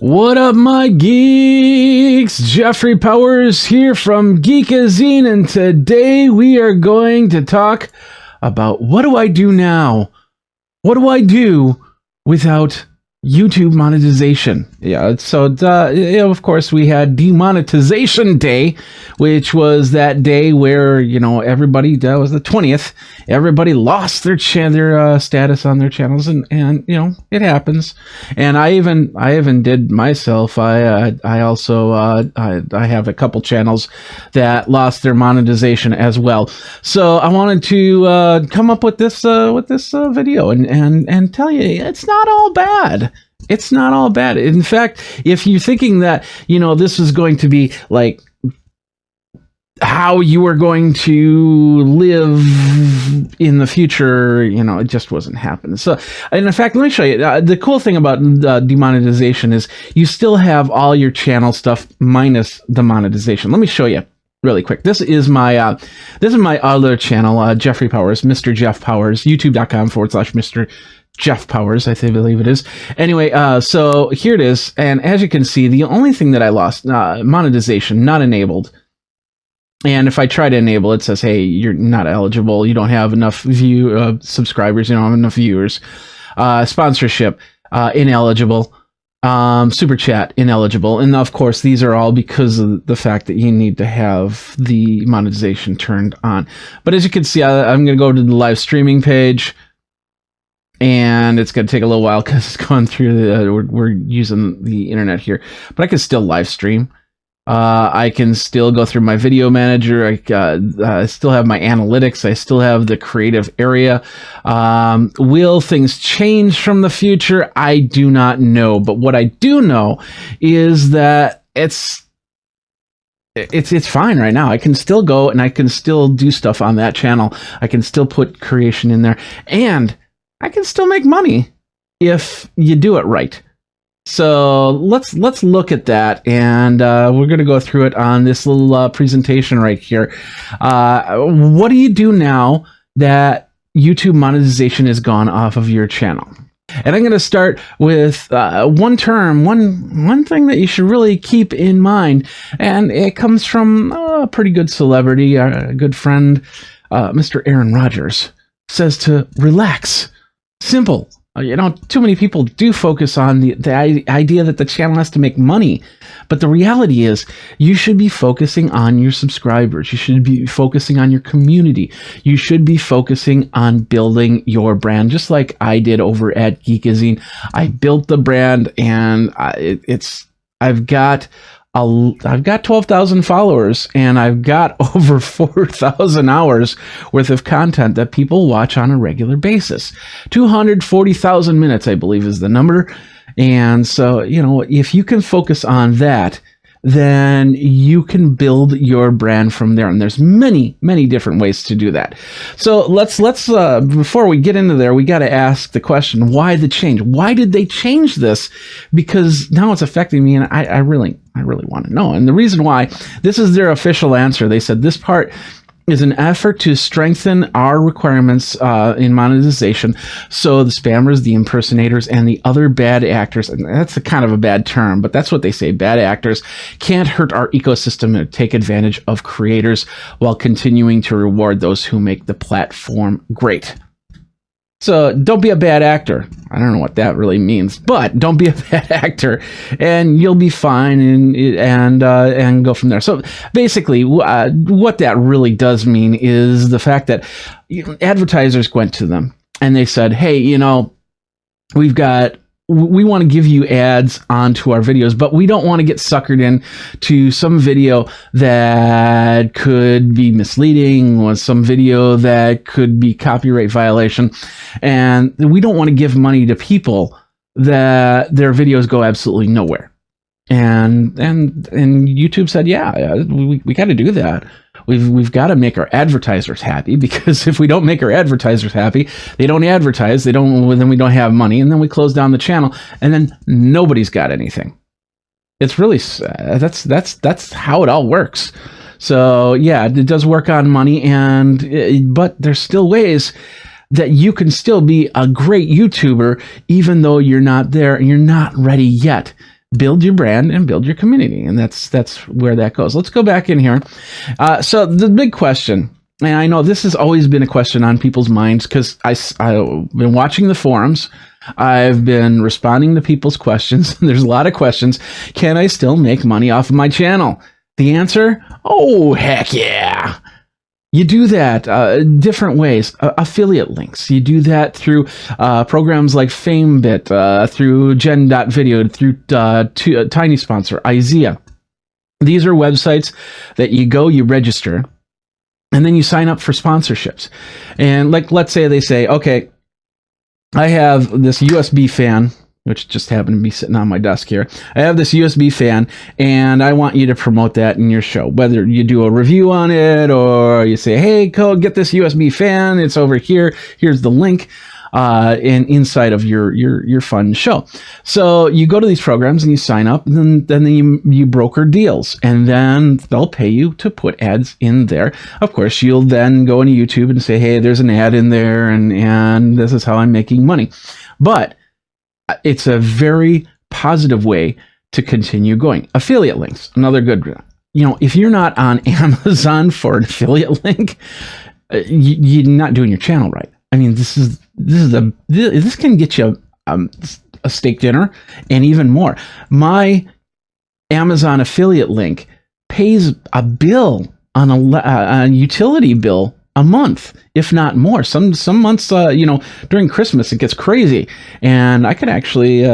What up, my geeks? Jeffrey Powers here from Geekazine, and today we are going to talk about what do I do now? What do I do without YouTube monetization? Yeah, so of course we had demonetization day, which was that day where everybody, that was the 20th. Everybody lost their status on their channels, and it happens. And I even did myself. I also have a couple channels that lost their monetization as well. So I wanted to come up with this video and tell you it's not all bad. It's not all bad. In fact, if you're thinking that, this is going to be like how you are going to live in the future, it just wasn't happening. So, and in fact, let me show you. The cool thing about demonetization is you still have all your channel stuff minus the monetization. Let me show you really quick. This is my other channel, Jeffrey Powers, Mr. Jeff Powers, youtube.com/Mr. Jeff Powers, I believe it is. Anyway, so here it is. And as you can see, the only thing that I lost, monetization, not enabled. And if I try to enable it, says, hey, you're not eligible. You don't have enough subscribers. You don't have enough viewers. Sponsorship, ineligible. Super chat, ineligible. And of course, these are all because of the fact that you need to have the monetization turned on. But as you can see, I'm going to go to the live streaming page. And it's going to take a little while because it's going through we're using the internet here. But I can still live stream. I can still go through my video manager. I still have my analytics. I still have the creative area. Will things change from the future? I do not know. But what I do know is that it's fine right now. I can still go and I can still do stuff on that channel. I can still put creation in there. And I can still make money if you do it right. So let's look at that, and we're going to go through it on this little presentation right here. What do you do now that YouTube monetization is gone off of your channel? And I'm going to start with one thing that you should really keep in mind, and it comes from a pretty good celebrity, a good friend, Mr. Aaron Rodgers, says to relax. Simple. Too many people do focus on the idea that the channel has to make money. But the reality is you should be focusing on your subscribers. You should be focusing on your community. You should be focusing on building your brand, just like I did over at Geekazine. I built the brand, and I've got 12,000 followers, and I've got over 4,000 hours worth of content that people watch on a regular basis. 240,000 minutes, I believe, is the number. And so, if you can focus on that, then you can build your brand from there. And there's many, many different ways to do that. So let's before we get into there, we got to ask the question, why the change? Why did they change this? Because now it's affecting me, and I really want to know. And the reason why, this is their official answer. They said this part is an effort to strengthen our requirements in monetization, so the spammers, the impersonators, and the other bad actors, and that's a kind of a bad term, but that's what they say, bad actors, can't hurt our ecosystem and take advantage of creators while continuing to reward those who make the platform great. So don't be a bad actor. I don't know what that really means, but don't be a bad actor, and you'll be fine, and go from there. So basically, what that really does mean is the fact that advertisers went to them and they said, "Hey, we want to give you ads onto our videos, but we don't want to get suckered in to some video that could be misleading, or some video that could be copyright violation. And we don't want to give money to people that their videos go absolutely nowhere." And YouTube said, yeah, we got to do that. We've got to make our advertisers happy, because if we don't make our advertisers happy, they don't advertise, then we don't have money, and then we close down the channel, and then nobody's got anything. It's really that's how it all works. So yeah, it does work on money, but there's still ways that you can still be a great YouTuber even though you're not there and you're not ready yet. build your brand and build your community. And that's where that goes. Let's go back in here. So the big question, and I know this has always been a question on people's minds because I've been watching the forums. I've been responding to people's questions. There's a lot of questions. Can I still make money off of my channel? The answer, oh, heck yeah. You do that different ways. Affiliate links. You do that through programs like FameBit, through Gen.video, through Tiny Sponsor, IZEA. These are websites that you go, you register, and then you sign up for sponsorships. And like, let's say they say, okay, I have this USB fan, which just happened to be sitting on my desk here. I have this USB fan, and I want you to promote that in your show. Whether you do a review on it, or you say, hey, go get this USB fan. It's over here. Here's the link. And inside of your fun show. So you go to these programs and you sign up, and then you broker deals, and then they'll pay you to put ads in there. Of course, you'll then go into YouTube and say, hey, there's an ad in there, and this is how I'm making money. But it's a very positive way to continue going. Affiliate links, another good one. You know, if you're not on Amazon for an affiliate link, you're not doing your channel right. I mean, this can get you a steak dinner and even more. My Amazon affiliate link pays a bill on a utility bill a month, if not more. Some months, during Christmas, it gets crazy, and I could actually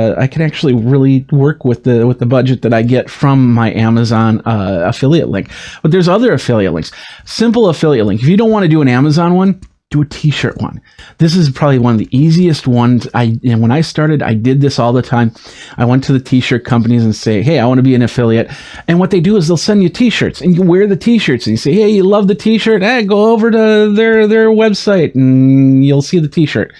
really work with the budget that I get from my Amazon affiliate link. But there's other affiliate links. Simple affiliate link. If you don't want to do an Amazon one, do a t-shirt one. This is probably one of the easiest ones. And when I started, I did this all the time. I went to the t-shirt companies and say, hey, I want to be an affiliate. And what they do is they'll send you t-shirts, and you wear the t-shirts, and you say, hey, you love the t-shirt? Hey, go over to their website and you'll see the t-shirt.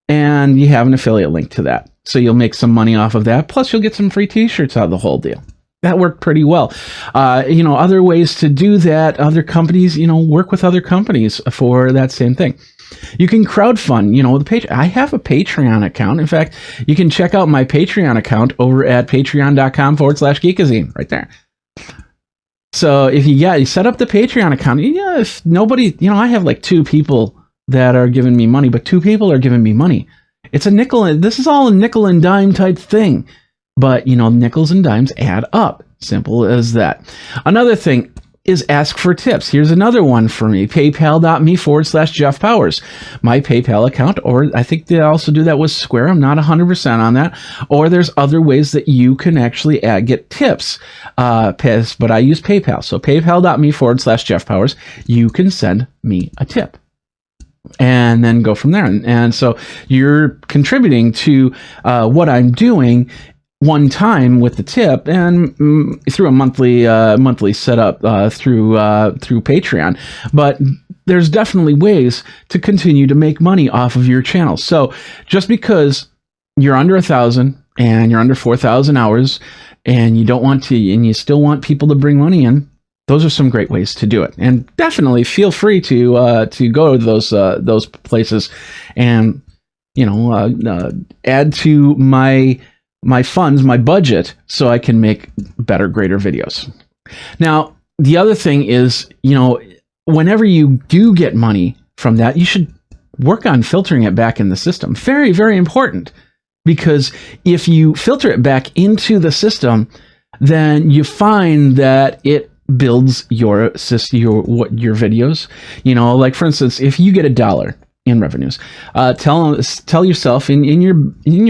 And you have an affiliate link to that. So you'll make some money off of that. Plus you'll get some free t-shirts out of the whole deal. That worked pretty well. Other ways to do that, other companies, work with other companies for that same thing. You can crowdfund, I have a Patreon account. In fact, you can check out my Patreon account over at patreon.com/Geekazine right there. So if you set up the Patreon account, if nobody, I have like 2 people that are giving me money, but 2 people are giving me money. It's a nickel. This is all a nickel and dime type thing. But, nickels and dimes add up. Simple as that. Another thing is ask for tips. Here's another one for me. PayPal.me/Jeff Powers. My PayPal account, or I think they also do that with Square. I'm not 100% on that. Or there's other ways that you can actually get tips. But I use PayPal. So PayPal.me/Jeff Powers. You can send me a tip. And then go from there. And so you're contributing to what I'm doing one time with the tip, and through a monthly setup through Patreon. But there's definitely ways to continue to make money off of your channel. So just because you're under 1,000 and you're under 4,000 hours, and you don't want to, and you still want people to bring money in, those are some great ways to do it. And definitely feel free to go to those places and add to my funds, my budget, so I can make better, greater videos. Now, the other thing is, whenever you do get money from that, you should work on filtering it back in the system. Very, very important, because if you filter it back into the system, then you find that it builds your videos. Like for instance, if you get $1 in revenues, tell yourself in your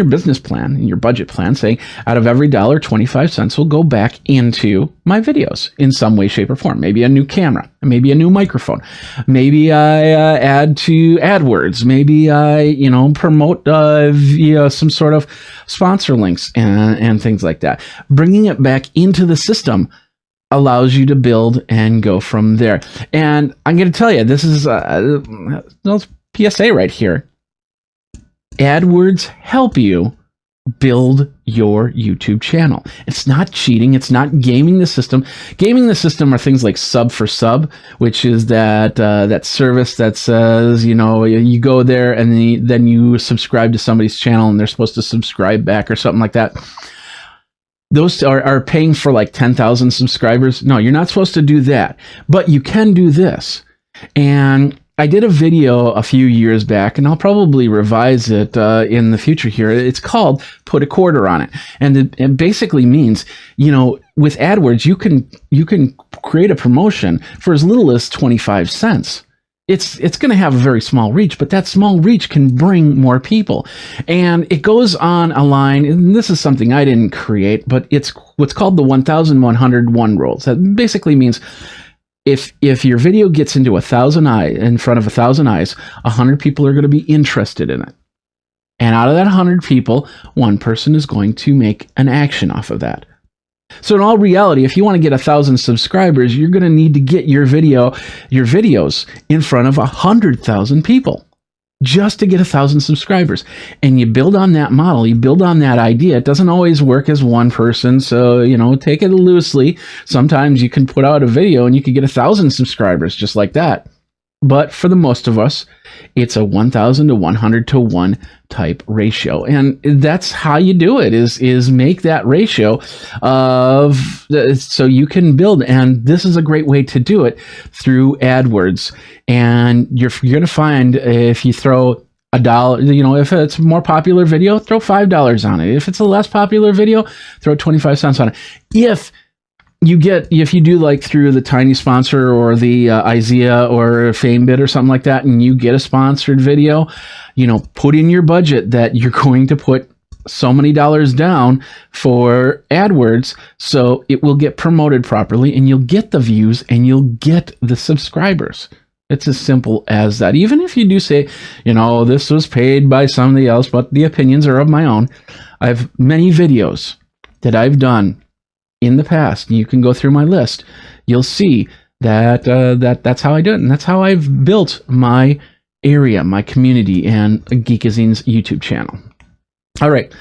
business plan, in your budget plan, saying out of every $1, 25 cents will go back into my videos in some way, shape, or form. Maybe a new camera, maybe a new microphone, maybe I add to AdWords, maybe I promote via some sort of sponsor links and things like that. Bringing it back into the system allows you to build and go from there. And I'm going to tell you, this is PSA right here. AdWords help you build your YouTube channel. It's not cheating. It's not gaming the system. Gaming the system are things like sub for sub, which is that service that says, you go there and then you subscribe to somebody's channel and they're supposed to subscribe back or something like that. those are paying for like 10,000 subscribers. No, you're not supposed to do that, but you can do this. And I did a video a few years back, and I'll probably revise it in the future here. It's called Put a Quarter on It. And it basically means, you know, with AdWords, you can create a promotion for as little as 25 cents. It's going to have a very small reach, but that small reach can bring more people. And it goes on a line, and this is something I didn't create, but it's what's called the 1,101 rules. That basically means if your video gets into 1,000 eyes, in front of 1,000 eyes, 100 people are going to be interested in it. And out of that 100 people, one person is going to make an action off of that. So in all reality, if you want to get 1,000 subscribers, you're going to need to get your videos in front of 100,000 people just to get 1,000 subscribers. And you build on that model, you build on that idea. It doesn't always work as one person, so, you know, take it loosely. Sometimes you can put out a video and you can get 1,000 subscribers just like that. But for the most of us, it's a 1,000 to 100 to 1 type ratio. And that's how you do it, is make that ratio so you can build. And this is a great way to do it through AdWords. And you're going to find if you throw $1, you know, if it's a more popular video, throw $5 on it. If it's a less popular video, throw 25 cents on it. If you do like through the Tiny Sponsor or the IZEA or FameBit or something like that, and you get a sponsored video, you know, put in your budget that you're going to put so many dollars down for AdWords, so it will get promoted properly and you'll get the views and you'll get the subscribers. It's as simple as that. Even if you do say, you know, this was paid by somebody else, but the opinions are of my own. I have many videos that I've done in the past. You can go through my list. You'll see that that's how I do it, and that's how I've built my area, my community, and Geekazine's YouTube channel. All right,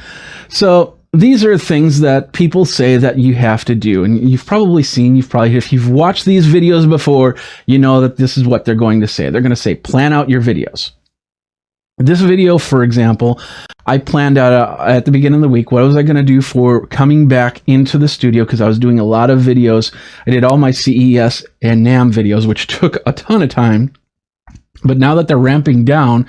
so these are things that people say that you have to do, and you've probably seen, if you've watched these videos before, you know that this is what they're going to say. They're going to say, plan out your videos. This video, for example, I planned out at the beginning of the week, what was I going to do for coming back into the studio, because I was doing a lot of videos. I did all my CES and NAMM videos, which took a ton of time. But now that they're ramping down,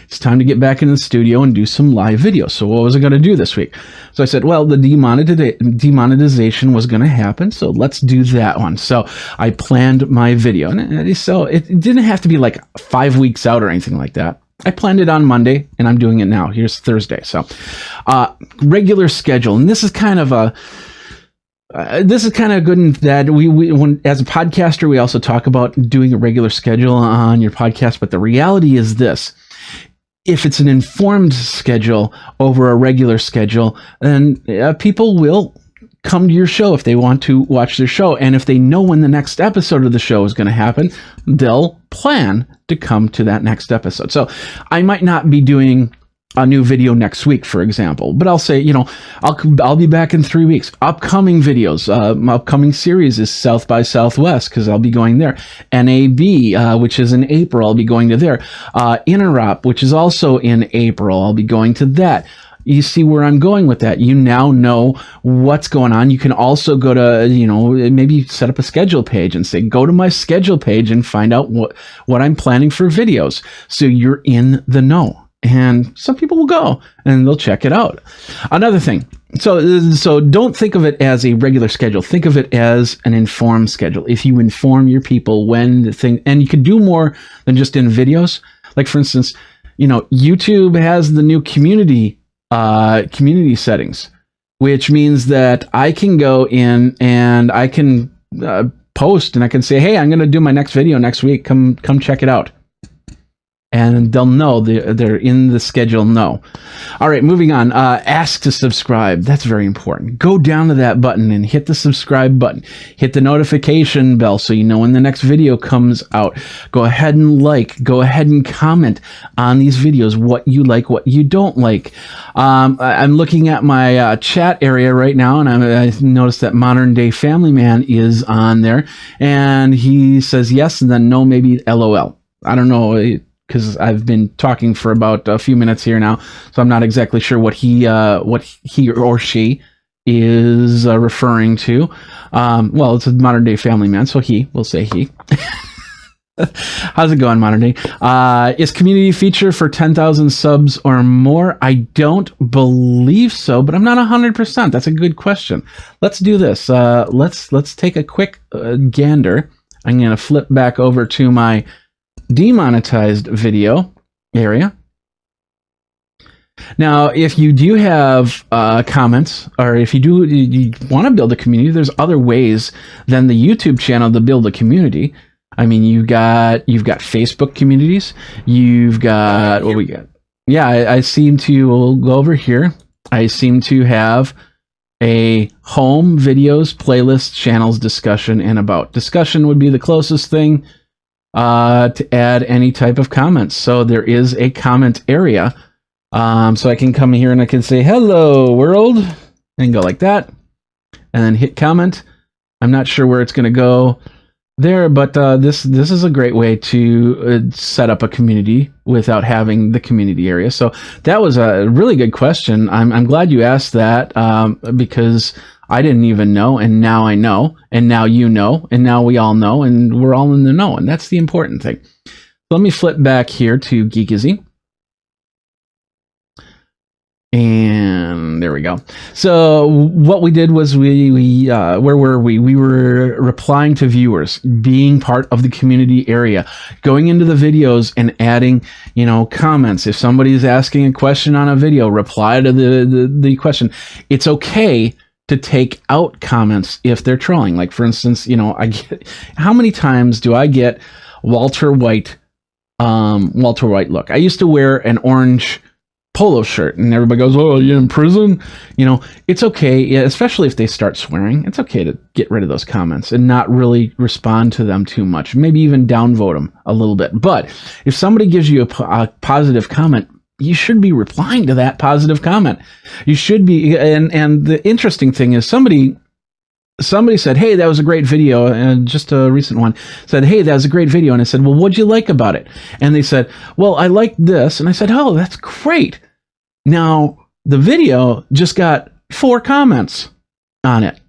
it's time to get back in the studio and do some live videos. So what was I going to do this week? So I said, well, the demonetization was going to happen, so let's do that one. So I planned my video. And so it didn't have to be like 5 weeks out or anything like that. I planned it on Monday, and I'm doing it now. Here's Thursday. So, regular schedule, and this is kind of good in that when as a podcaster, we also talk about doing a regular schedule on your podcast. But the reality is this: if it's an informed schedule over a regular schedule, then people will come to your show if they want to watch their show. And if they know when the next episode of the show is going to happen, they'll plan to come to that next episode. So I might not be doing a new video next week, for example, but I'll say, you know, I'll be back in 3 weeks. Upcoming videos, my upcoming series is South by Southwest, because I'll be going there. NAB, which is in April, I'll be going to there. Interop, which is also in April, I'll be going to that. You see where I'm going with that. You now know what's going on. You can also go to, you know, maybe set up a schedule page and say, go to my schedule page and find out what I'm planning for videos. So you're in the know. And some people will go and they'll check it out. Another thing. So don't think of it as a regular schedule. Think of it as an informed schedule. If you inform your people when the thing, and you can do more than just in videos. Like, for instance, you know, YouTube has the new community settings, which means that I can go in and I can post and I can say, hey, I'm going to do my next video next week. Come check it out. And they'll know, they're in the schedule know. All right, moving on. Ask to subscribe. That's very important. Go down to that button and hit the subscribe button. Hit the notification bell so you know when the next video comes out. Go ahead and go ahead and comment on these videos, what you like, what you don't like. I'm looking at my chat area right now, and I noticed that Modern Day Family Man is on there, and he says yes and then no, maybe LOL. I don't know, because I've been talking for about a few minutes here now, so I'm not exactly sure what he or she is referring to. Well, it's a modern day family man, so we'll say he. How's it going, modern day? Is community feature for 10,000 subs or more? I don't believe so, but I'm not 100%. That's a good question. Let's do this. Let's take a quick gander. I'm going to flip back over to my demonetized video area. Now, if you do have comments, or if you want to build a community, there's other ways than the YouTube channel to build a community. I mean, you've got Facebook communities. You've got what we got. Yeah, I seem to. We'll go over here. I seem to have a home, videos, playlist, channels, discussion, and about. Discussion would be the closest thing to add any type of comments. So there is a comment area. So I can come here and I can say hello world and go like that, and then hit comment. I'm not sure where it's going to go there, but this is a great way to set up a community without having the community area. So that was a really good question. I'm glad you asked that, because I didn't even know, and now I know, and now you know, and now we all know, and we're all in the know, and that's the important thing. Let me flip back here to Geekazine. And there we go. So what we did was we where were we? We were replying to viewers, being part of the community area, going into the videos and adding, comments. If somebody's asking a question on a video, reply to the question. It's okay to take out comments if they're trolling. Like, for instance, how many times do I get Walter White look? I used to wear an orange polo shirt, and everybody goes, "Oh, are you in prison?" It's okay, especially if they start swearing. It's okay to get rid of those comments and not really respond to them too much. Maybe even downvote them a little bit. But if somebody gives you a positive comment, you should be replying to that positive comment. You should be, and the interesting thing is somebody said, "Hey, that was a great video," and just a recent one said, "Hey, that was a great video," and I said, "Well, what'd you like about it?" And they said, "Well, I liked this," and I said, "Oh, that's great." Now, the video just got 4 comments on it.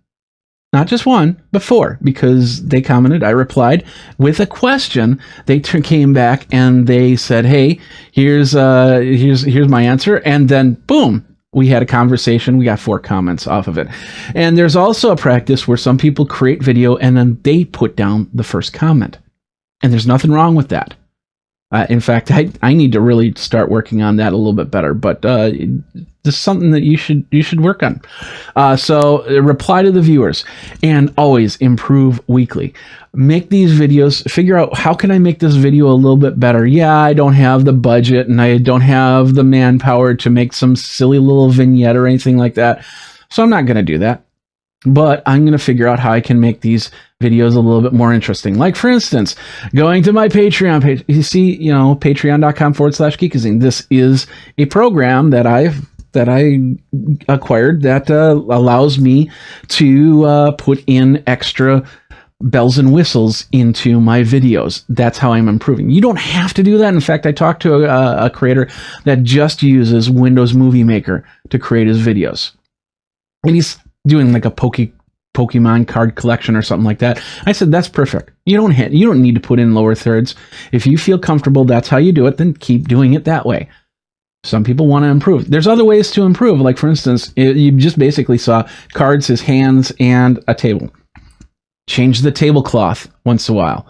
Not just 1, but 4, because they commented, I replied with a question. They came back and they said, "Hey, here's my answer," and then boom, we had a conversation. We got 4 comments off of it. And there's also a practice where some people create video and then they put down the first comment. And there's nothing wrong with that. In fact, I need to really start working on that a little bit better. But this is something that you should work on. So reply to the viewers, and always improve weekly. Make these videos, figure out, how can I make this video a little bit better? Yeah, I don't have the budget and I don't have the manpower to make some silly little vignette or anything like that. So I'm not going to do that. But I'm going to figure out how I can make these videos a little bit more interesting. Like, for instance, going to my Patreon page. You see, patreon.com/Geekazine. This is a program that I acquired that allows me to put in extra bells and whistles into my videos. That's how I'm improving. You don't have to do that. In fact, I talked to a creator that just uses Windows Movie Maker to create his videos. And he's doing like a Pokemon card collection or something like that. I said, that's perfect. You don't need to put in lower thirds. If you feel comfortable, that's how you do it, then keep doing it that way. Some people want to improve. There's other ways to improve. Like, for instance, you just basically saw cards, his hands, and a table. Change the tablecloth once in a while.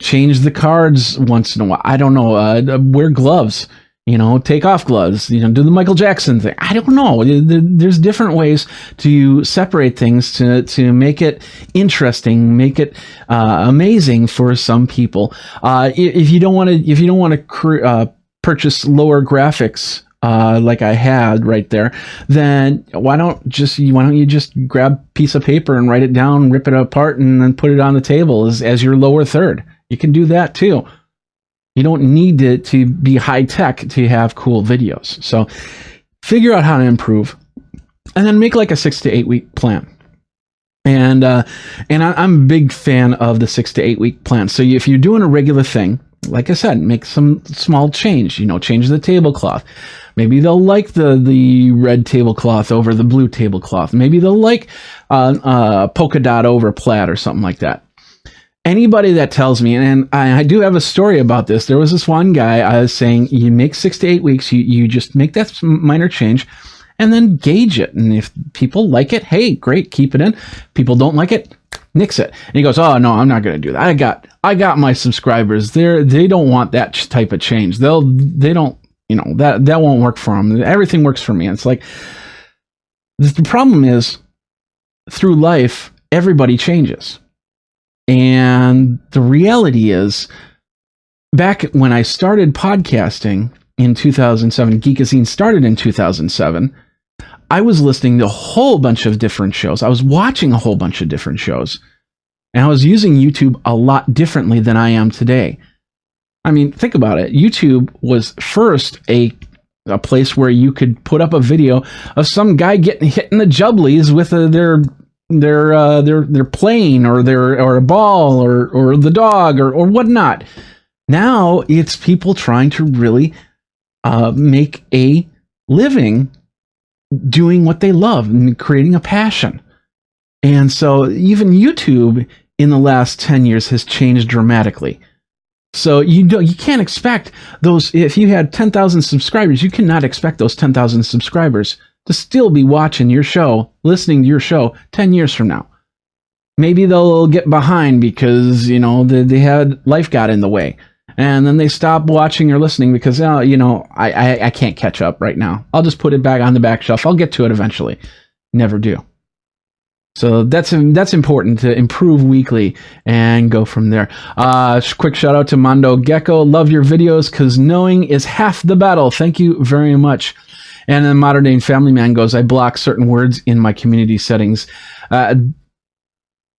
Change the cards once in a while. I don't know. Wear gloves. Take off gloves, do the Michael Jackson thing. I don't know. There's different ways to separate things to make it interesting, make it amazing for some people. If you don't want to purchase lower graphics like I had right there, then why don't you just grab a piece of paper and write it down, rip it apart, and then put it on the table as your lower third. You can do that too. You don't need to be high tech to have cool videos. So figure out how to improve, and then make like a 6 to 8 week plan. And I'm a big fan of the 6 to 8 week plan. So if you're doing a regular thing, like I said, make some small change. Change the tablecloth. Maybe they'll like the red tablecloth over the blue tablecloth. Maybe they'll like polka dot over plaid or something like that. Anybody that tells me, and I do have a story about this. There was this one guy I was saying, you make 6 to 8 weeks, you just make that minor change and then gauge it. And if people like it, hey, great, keep it in. People don't like it, nix it. And he goes, oh no, I'm not going to do that. I got my subscribers. They don't want that type of change. They don't, that won't work for them. Everything works for me. And it's like, the problem is, through life, everybody changes. And the reality is, back when I started podcasting in 2007, Geekazine started in 2007, I was listening to a whole bunch of different shows. I was watching a whole bunch of different shows. And I was using YouTube a lot differently than I am today. I mean, think about it. YouTube was first a place where you could put up a video of some guy getting hit in the jubblies with their plane or a ball or the dog or whatnot. Now it's people trying to really make a living doing what they love and creating a passion. And so even YouTube in the last 10 years has changed dramatically. So you can't expect those, if you had 10,000 subscribers, you cannot expect those 10,000 subscribers to still be watching your show, listening to your show 10 years from now. Maybe they'll get behind because, they had, life got in the way. And then they stop watching or listening because, I can't catch up right now. I'll just put it back on the back shelf. I'll get to it eventually. Never do. So that's important, to improve weekly and go from there. Quick shout out to Mondo Gecko. Love your videos because knowing is half the battle. Thank you very much. And then Modern Day Family Man goes, I block certain words in my community settings.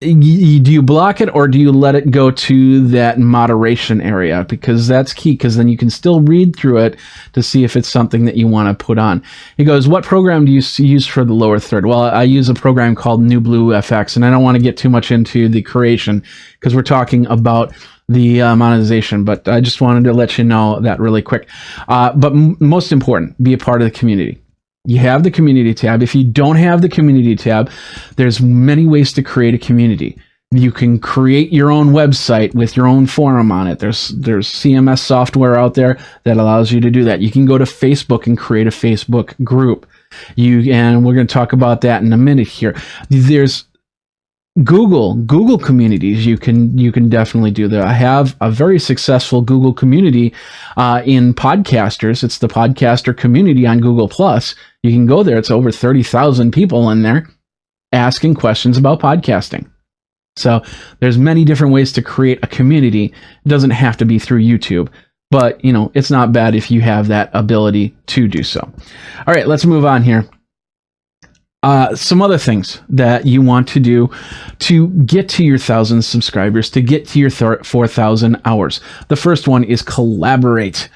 Do you block it or do you let it go to that moderation area? Because that's key, because then you can still read through it to see if it's something that you want to put on. He goes, what program do you use for the lower third? Well, I use a program called New Blue FX, and I don't want to get too much into the creation because we're talking about the monetization, but I just wanted to let you know that really quick. But most important, be a part of the community. You have the community tab. If you don't have the community tab, there's many ways to create a community. You can create your own website with your own forum on it. There's CMS software out there that allows you to do that. You can go to Facebook and create a Facebook group. And we're going to talk about that in a minute here. There's Google communities. You can definitely do that. I have a very successful Google community in podcasters. It's the podcaster community on Google Plus. You can go there. It's over 30,000 people in there asking questions about podcasting. So there's many different ways to create a community. It doesn't have to be through YouTube, but it's not bad if you have that ability to do so. All right, let's move on here. Some other things that you want to do to get to your 1,000 subscribers, to get to your 4,000 hours. The first one is collaborate.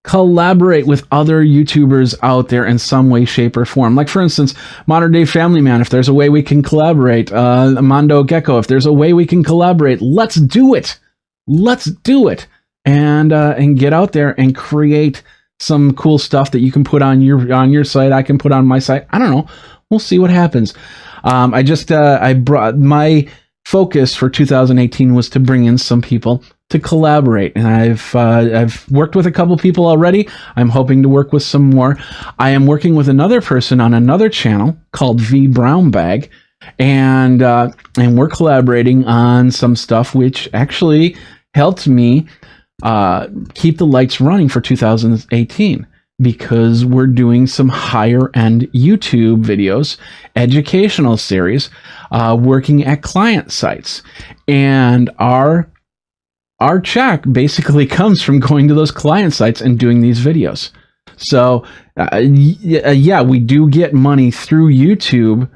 Collaborate with other YouTubers out there in some way, shape, or form. Like, for instance, Modern Day Family Man, if there's a way we can collaborate. Mondo Gecko, if there's a way we can collaborate, let's do it. Let's do it. And get out there and create some cool stuff that you can put on your site. I can put on my site. I don't know. We'll see what happens. I brought my focus for 2018 was to bring in some people to collaborate, and I've worked with a couple people already. I'm hoping to work with some more. I am working with another person on another channel called V Brown Bag, and we're collaborating on some stuff which actually helped me keep the lights running for 2018. Because we're doing some higher end YouTube videos, educational series, working at client sites. And our check basically comes from going to those client sites and doing these videos. So yeah, we do get money through YouTube,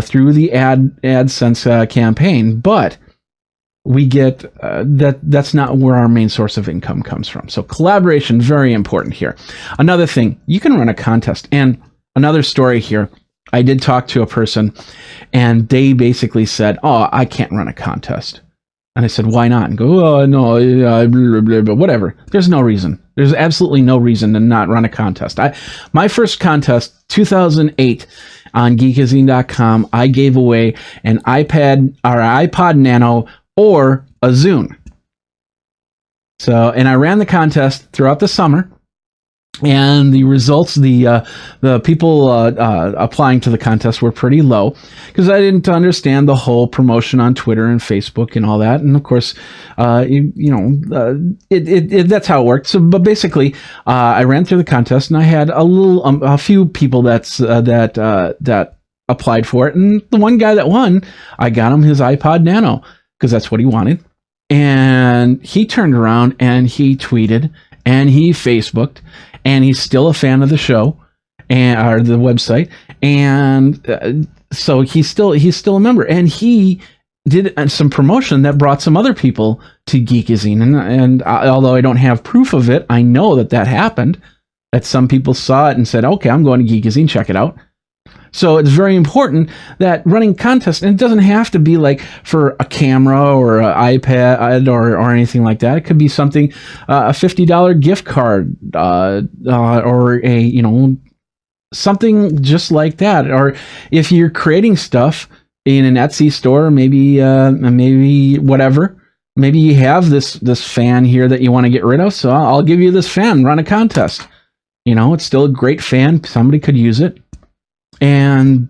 through the AdSense campaign, but we get that's not where our main source of income comes from. So collaboration, very important here. Another thing, you can run a contest. And another story here, I did talk to a person and they basically said, oh, I can't run a contest. And I said, why not? And go, oh, no, blah, blah, blah, whatever. There's no reason. There's absolutely no reason to not run a contest. My first contest, 2008, on Geekazine.com, I gave away an iPod Nano or a Zune. So, and I ran the contest throughout the summer. And the results, the people applying to the contest were pretty low because I didn't understand the whole promotion on Twitter and Facebook and all that. And of course, that's how it worked. So, but basically, I ran through the contest and I had a few people that applied for it. And the one guy that won, I got him his iPod Nano because that's what he wanted. And he turned around and he tweeted and he Facebooked. And he's still a fan of the show or the website, and so he's still a member. And he did some promotion that brought some other people to Geekazine. And although I don't have proof of it, I know that happened. That some people saw it and said, "Okay, I'm going to Geekazine, check it out." So it's very important that running contests, and it doesn't have to be like for a camera or an iPad or anything like that. It could be something, a $50 gift card, or something just like that. Or if you're creating stuff in an Etsy store, maybe whatever. Maybe you have this fan here that you want to get rid of, so I'll give you this fan, run a contest. It's still a great fan. Somebody could use it. And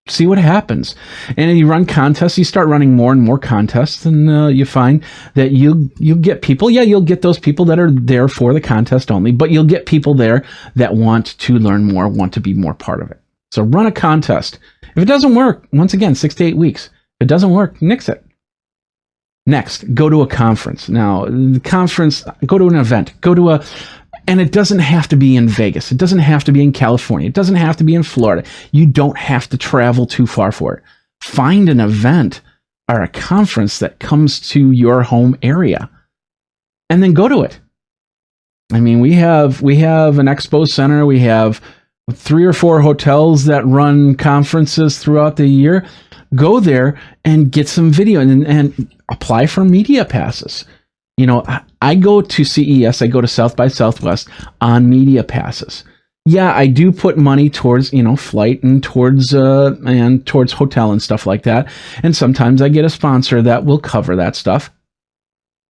see what happens. And you run contests, you start running more and more contests, and you find that you get people. Yeah, you'll get those people that are there for the contest only, but you'll get people there that want to learn more, want to be more part of it. So run a contest. If it doesn't work, once again, 6 to 8 weeks. If it doesn't work, nix it. Next, go to a conference. Now, the conference, go to an event, and it doesn't have to be in Vegas. It doesn't have to be in California. It doesn't have to be in Florida. You don't have to travel too far for it. Find an event or a conference that comes to your home area and then go to it. I mean, we have an expo center. We have 3 or 4 hotels that run conferences throughout the year. Go there and get some video and apply for media passes. I go to CES, I go to South by Southwest on media passes. Yeah, I do put money towards, flight and towards hotel and stuff like that. And sometimes I get a sponsor that will cover that stuff.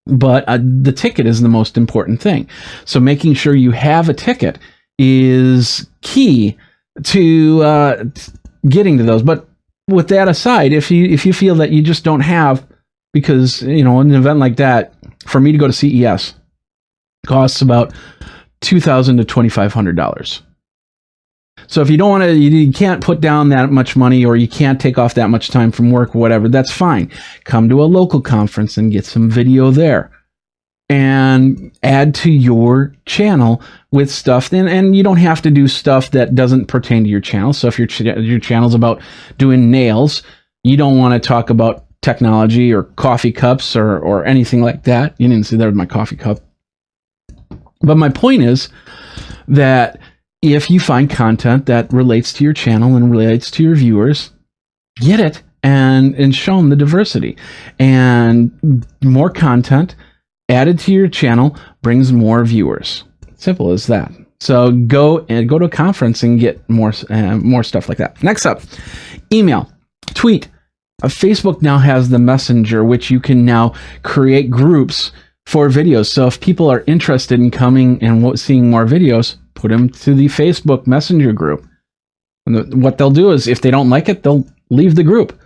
But the ticket is the most important thing. So making sure you have a ticket is key to getting to those. But with that aside, if you feel that you just don't have, because, an event like that, for me to go to CES, costs about $2,000 to $2,500. So if you don't want to, you can't put down that much money, or you can't take off that much time from work or whatever, that's fine. Come to a local conference and get some video there. And add to your channel with stuff. And you don't have to do stuff that doesn't pertain to your channel. So if your channel's about doing nails, you don't want to talk about technology or coffee cups or anything like that. You didn't see there with my coffee cup. But my point is that if you find content that relates to your channel and relates to your viewers, get it and show them the diversity. And more content added to your channel brings more viewers. Simple as that. So go to a conference and get more stuff like that. Next up, email, tweet. Facebook now has the Messenger, which you can now create groups for videos. So if people are interested in coming and seeing more videos, put them to the Facebook Messenger group. And what they'll do is, if they don't like it, they'll leave the group.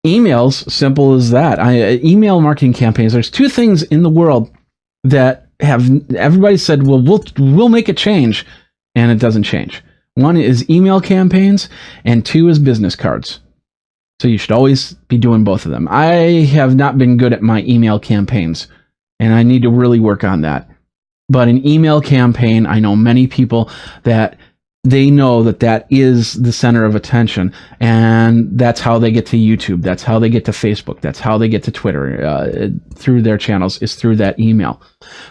Emails, simple as that. Email marketing campaigns. There's 2 things in the world that have everybody said, well, we'll make it change, and it doesn't change. 1 is email campaigns, and 2 is business cards. So you should always be doing both of them. I have not been good at my email campaigns, and I need to really work on that. But an email campaign, I know many people that they know that is the center of attention, and that's how they get to YouTube. That's how they get to Facebook. That's how they get to Twitter through their channels, is through that email.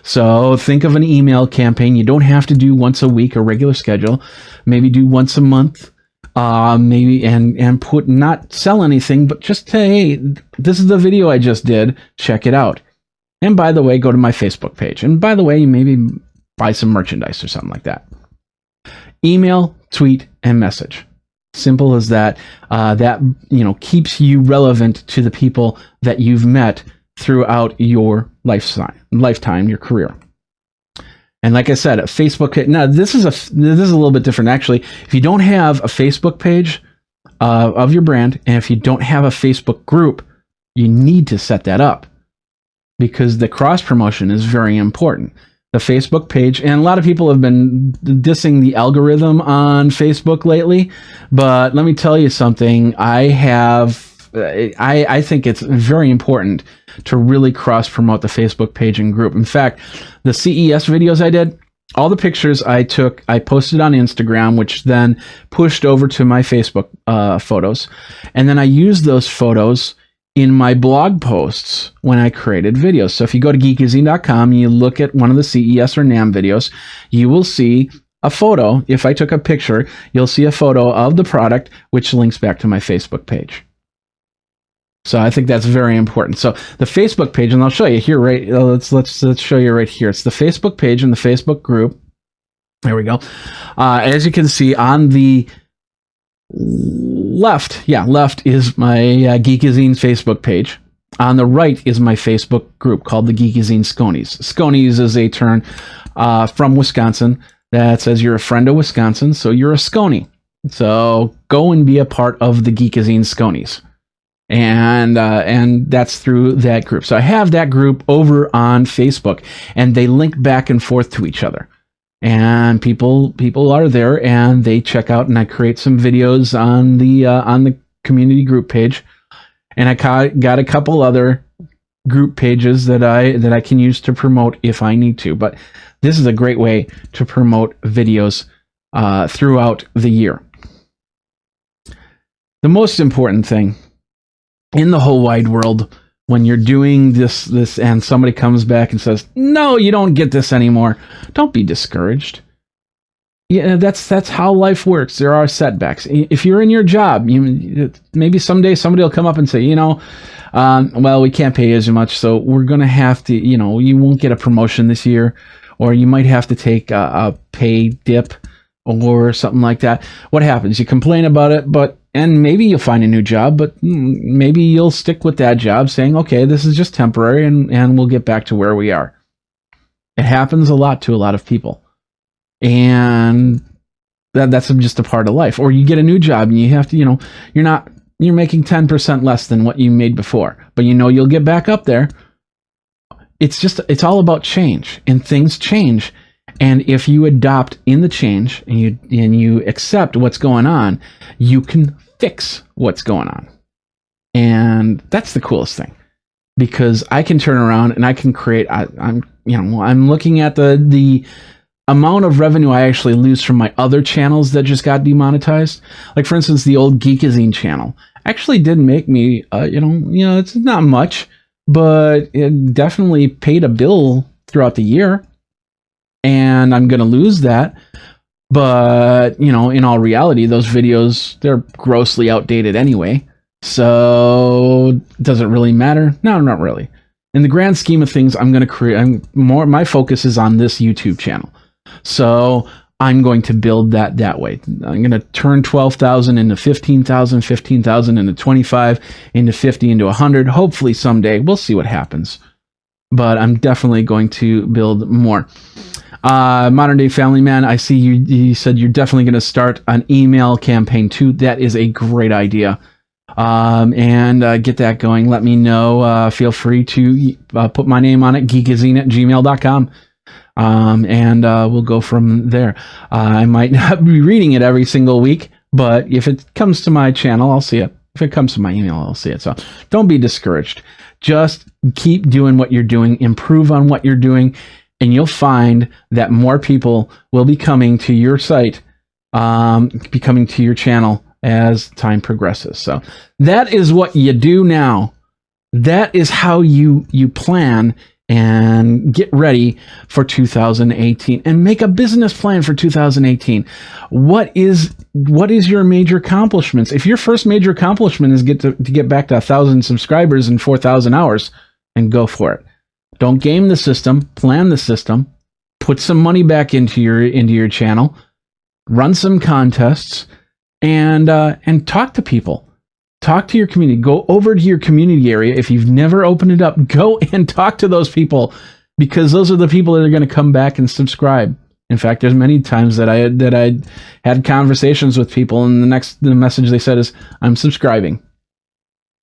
So think of an email campaign. You don't have to do once a week, a regular schedule. Maybe do once a month. Maybe and put, not sell anything, but just say, hey, this is the video I just did. Check it out. And by the way, go to my Facebook page. And by the way, maybe buy some merchandise or something like that. Email, tweet, and message. Simple as that. That keeps you relevant to the people that you've met throughout your lifetime, your career. And like I said, Facebook. Now this is a little bit different actually. If you don't have a Facebook page of your brand, and if you don't have a Facebook group, you need to set that up, because the cross promotion is very important. The Facebook page, and a lot of people have been dissing the algorithm on Facebook lately, but let me tell you something. I think it's very important to really cross promote the Facebook page and group. In fact, the CES videos I did, all the pictures I took, I posted on Instagram, which then pushed over to my Facebook photos, and then I used those photos in my blog posts when I created videos. So if you go to geekazine.com and you look at one of the CES or NAMM videos, you will see a photo. If I took a picture, you'll see a photo of the product, which links back to my Facebook page. So I think that's very important. So the Facebook page, and I'll show you here, right? Let's show you right here. It's the Facebook page and the Facebook group. There we go. As you can see on the left is my Geekazine Facebook page. On the right is my Facebook group called the Geekazine Sconies. Sconies is a term from Wisconsin that says you're a friend of Wisconsin, so you're a Sconey. So go and be a part of the Geekazine Sconies. And that's through that group. So I have that group over on Facebook, and they link back and forth to each other. And people are there, and they check out, and I create some videos on the community group page, and I got a couple other group pages that I can use to promote if I need to. But this is a great way to promote videos throughout the year. The most important thing in the whole wide world, when you're doing this and somebody comes back and says, no, you don't get this anymore, don't be discouraged. Yeah, that's how life works. There are setbacks. If you're in your job, maybe someday somebody will come up and say, well, we can't pay you as much, so we're going to have to, you won't get a promotion this year, or you might have to take a pay dip or something like that. What happens? You complain about it, and maybe you'll find a new job, but maybe you'll stick with that job saying, okay, this is just temporary, and we'll get back to where we are. It happens a lot to a lot of people. And that's just a part of life. Or you get a new job and you have to, you're making 10% less than what you made before, but you'll get back up there. It's all about change, and things change. And if you adopt in the change and you accept what's going on, you can fix what's going on. And that's the coolest thing, because I can turn around and I can create. I'm looking at the amount of revenue I actually lose from my other channels that just got demonetized. Like, for instance, the old Geekazine channel actually did make me, it's not much, but it definitely paid a bill throughout the year. And I'm going to lose that. But, in all reality, those videos, they're grossly outdated anyway. So does it really matter? No, not really. In the grand scheme of things, my focus is on this YouTube channel. So I'm going to build that way. I'm going to turn 12,000 into 15,000, 15,000 into 25, into 50, into 100. Hopefully someday. We'll see what happens. But I'm definitely going to build more. Modern Day Family Man, I see you said you're definitely going to start an email campaign too. That is a great idea. And get that going. Let me know. Feel free to put my name on it, geekazine@gmail.com. And we'll go from there. I might not be reading it every single week, but if it comes to my channel, I'll see it. If it comes to my email, I'll see it. So don't be discouraged. Just keep doing what you're doing, improve on what you're doing, and you'll find that more people will be coming to your site, be coming to your channel as time progresses. So that is what you do now. That is how you plan and get ready for 2018, and make a business plan for 2018. What is your major accomplishments? If your first major accomplishment is to get back to 1,000 subscribers in 4,000 hours, then go for it. Don't game the system, plan the system, put some money back into your channel, run some contests, and talk to people. Talk to your community. Go over to your community area. If you've never opened it up, go and talk to those people, because those are the people that are going to come back and subscribe. In fact, there's many times that I had conversations with people, and the message they said is, "I'm subscribing."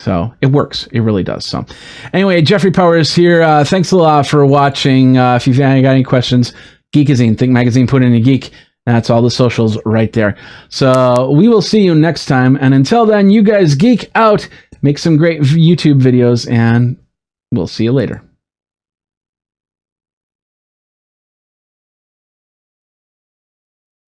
So it works. It really does. So anyway, Jeffrey Powers here. Thanks a lot for watching. If you've got any questions, Geekazine, Think Magazine, put in a geek. That's all the socials right there. So we will see you next time. And until then, you guys geek out, make some great YouTube videos, and we'll see you later.